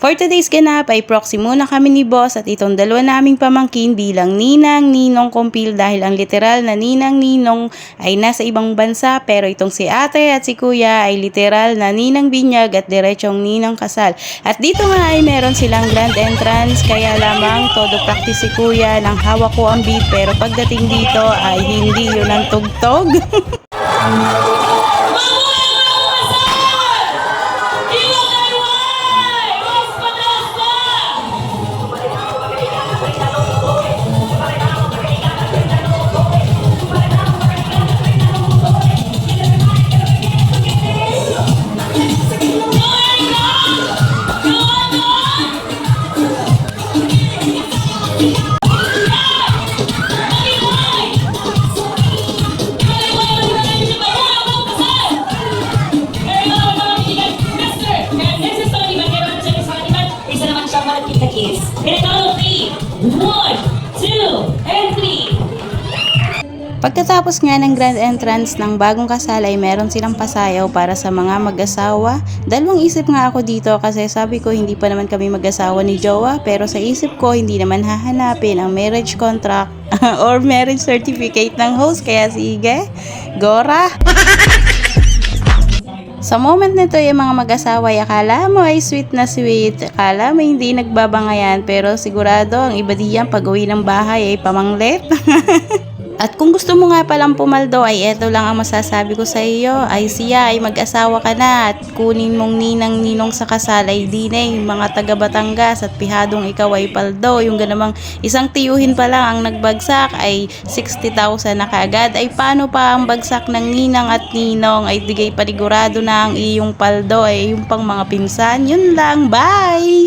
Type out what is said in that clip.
For today's ganap ay proxy muna kami ni boss at itong dalawa naming pamangkin bilang ninang, ninong kumpil dahil ang literal na ninang, ninong ay nasa ibang bansa pero itong si ate at si kuya ay literal na ninang binyag at diretsong ninang kasal. At dito nga ay meron silang grand entrance kaya lamang todo practice si kuya nang hawak ko ang beat pero pagdating dito ay hindi yun ang tugtog. Pagkatapos nga ng grand entrance ng bagong kasal ay meron silang pasayaw para sa mga mag-asawa. Dalawang isip nga ako dito kasi sabi ko hindi pa naman kami mag-asawa ni Jowa pero sa isip ko hindi naman hahanapin ang marriage contract or marriage certificate ng host kaya sige, Gora! Sa moment nito yung mga mag-asawa ay akala mo ay sweet na sweet, akala mo hindi nagbabangayan pero sigurado ang iba diyan pag uwi ng bahay ay pamanglet. At kung gusto mo nga palang pumaldo ay eto lang ang masasabi ko sa iyo ay siya ay mag-asawa ka na at kunin mong ninang ninong sa kasal ay di na yung mga taga Batangas at pihadong ikaw ay paldo yung ganamang isang tiyuhin pa lang ang nagbagsak ay 60,000 na kaagad ay paano pa ang bagsak ng ninang at ninong ay digay panigurado na ang iyong paldo ay yung pang mga pinsan. Yun lang, bye!